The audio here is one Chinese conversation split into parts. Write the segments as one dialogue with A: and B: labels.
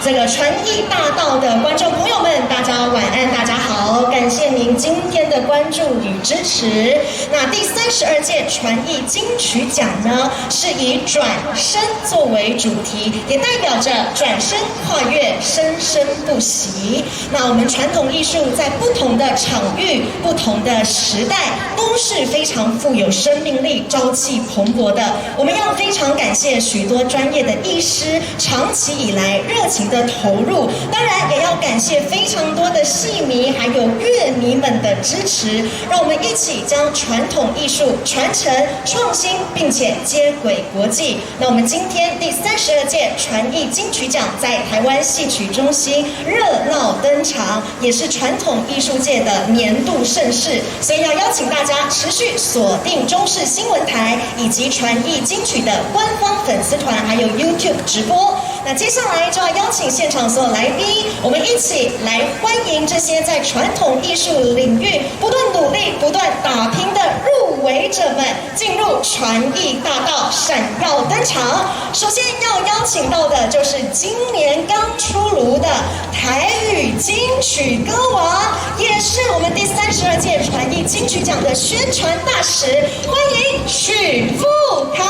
A: 这个传艺大道的观众朋友们，大家晚安，大家好，感谢您今天的关注与支持。那第32届传艺金曲奖呢，是以转身作为主题，也代表着转身跨越，生生不息。那我们传统艺术在不同的场域、不同的时代，都是非常富有生命力、朝气蓬勃的。我们要非常感谢许多专业的医师长期以来热情的投入，当然也要感谢非常多的戏迷还有乐迷们的支持，让我们一起将传统艺术传承、创新，并且接轨国际。那我们今天第32届传艺金曲奖在台湾戏曲中心热闹登场，也是传统艺术界的年度盛事，所以要邀请大家持续锁定中视新闻台以及传艺金曲的官方粉丝团，还有 YouTube 直播。那接下来就要邀请现场所有来宾，我们一起来欢迎这些在传统艺术领域不断努力、不断打拼的入围者们进入传艺大道，闪耀登场。首先要邀请到的就是今年刚出炉的台语金曲歌王，也是我们第32届传艺金曲奖的宣传大使，欢迎许富凯。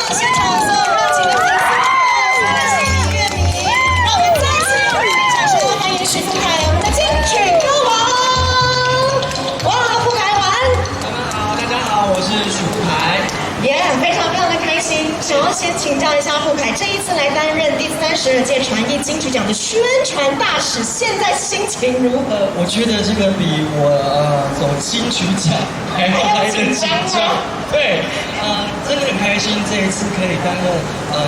A: 现场所有热情的粉丝，所有的戏迷乐迷，让我们再次用热烈掌声欢迎许富凯，我们的金曲歌王。哇，富凯晚安！
B: 大家好，我是许富凯。
A: 非常非常的开心，想要先请教一下富凯，这一次来担任第32届传艺金曲奖的宣传大使，现在心情如何？
B: 我觉得这个比我走金曲奖还要来得紧张。对，真的很开心，这一次可以担任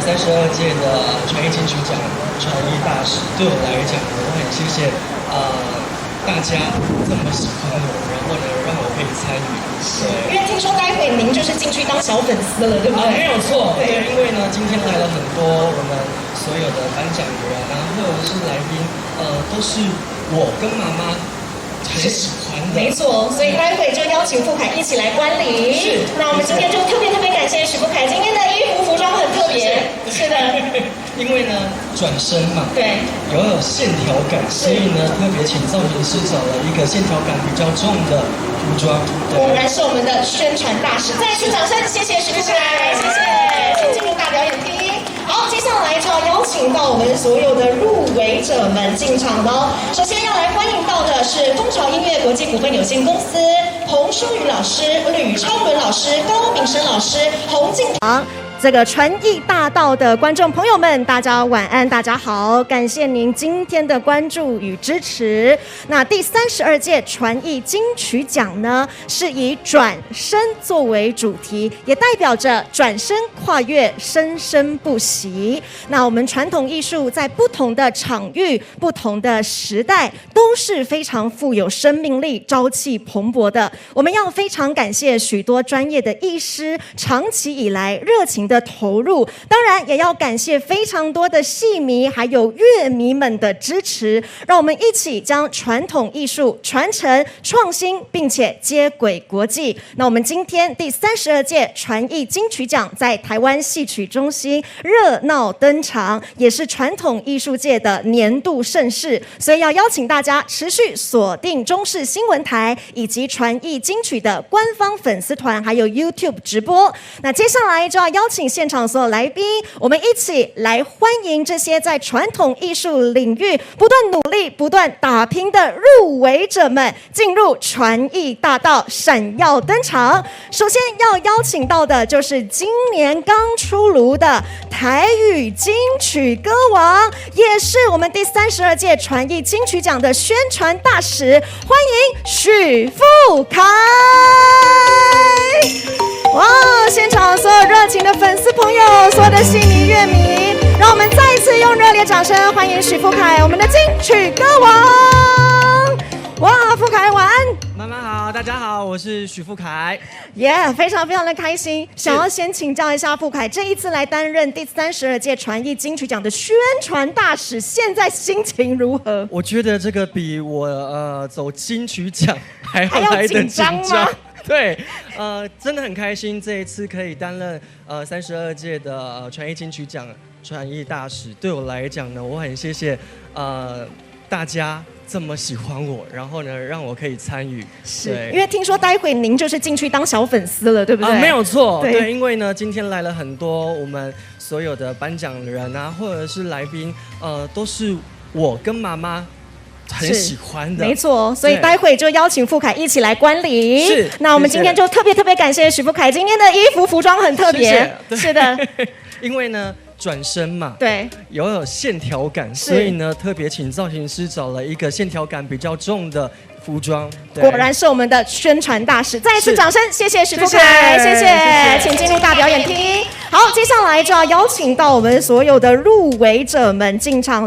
B: 32届的传艺金曲奖传艺大使，对我来讲，我很谢谢大家这么喜欢我，然后呢让我可以参与。
A: 是，因为听说待会您就是进去当小粉丝了，对不对？
B: 没有错，对，因为呢今天来了很多我们所有的颁奖人啊，或者是来宾，都是我跟妈妈很喜欢的。
A: 没错，所以待会就邀请富凯一起来观礼。
B: 是，
A: 那我们今天就特别感谢许富凯，今天的衣服服装很特别。是的，
B: 因为呢转身嘛，
A: 对，
B: 有线条感，所以呢特别请造型师找了一个线条感比较重的服装。
A: 果然是我们的宣传大使，再次掌声，谢谢许富凯，谢谢，请进入大表演厅。好，接下来就要邀请到我们所有的入围者们进场喽。首先要来欢迎到的是风潮音乐国际股份有限公司彭淑宇老师、吕超伦老师、高炳生老师、洪敬堂。这个传艺大道的观众朋友们，大家晚安，大家好，感谢您今天的关注与支持。那第32届传艺金曲奖呢，是以转身作为主题，也代表着转身跨越，生生不息。那我们传统艺术在不同的场域、不同的时代，都是非常富有生命力、朝气蓬勃的。我们要非常感谢许多专业的医师长期以来热情的投入，当然也要感谢非常多的戏迷还有乐迷们的支持，让我们一起将传统艺术传承、创新，并且接轨国际。那我们今天第32届传艺金曲奖在台湾戏曲中心热闹登场，也是传统艺术界的年度盛事，所以要邀请大家持续锁定中视新闻台以及传艺金曲的官方粉丝团，还有 YouTube 直播。那接下来就要邀请现场所有来宾，我们一起来欢迎这些在传统艺术领域不断努力、不断打拼的入围者们进入传艺大道，闪耀登场。首先要邀请到的就是今年刚出炉的台语金曲歌王，也是我们第32届传艺金曲奖的宣传大使，欢迎许富凯。哇！现场所有热情的粉丝朋友，所有的戏迷乐迷，让我们再一次用热烈掌声欢迎许富凯，我们的金曲歌王。哇，富凯晚安！
B: 妈妈好，大家好，我是许富凯。
A: 非常非常的开心。想要先请教一下富凯，这一次来担任第32届传艺金曲奖的宣传大使，现在心情如何？
B: 我觉得这个比我走金曲奖还要来得紧张吗？对，真的很开心，这一次可以担任32届的传艺金曲奖传艺大使，对我来讲呢，我很谢谢大家这么喜欢我，然后呢让我可以参与。
A: 是因为听说待会您就是进去当小粉丝了，对不对？
B: 没有错，
A: 对，
B: 对，因为呢今天来了很多我们所有的颁奖人啊，或者是来宾，都是我跟妈妈很喜欢的，
A: 没错，所以待会就邀请富凯一起来观礼。
B: 是，
A: 那我们今天就特别感谢许富凯，今天的衣服服装很特别，是的，
B: 因为呢转身嘛，
A: 对，
B: 有线条感，所以呢特别请造型师找了一个线条感比较重的服装。
A: 果然是我们的宣传大使，再一次掌声，谢谢许富凯，谢谢，请进入大表演厅。好，接下来就要邀请到我们所有的入围者们进场了。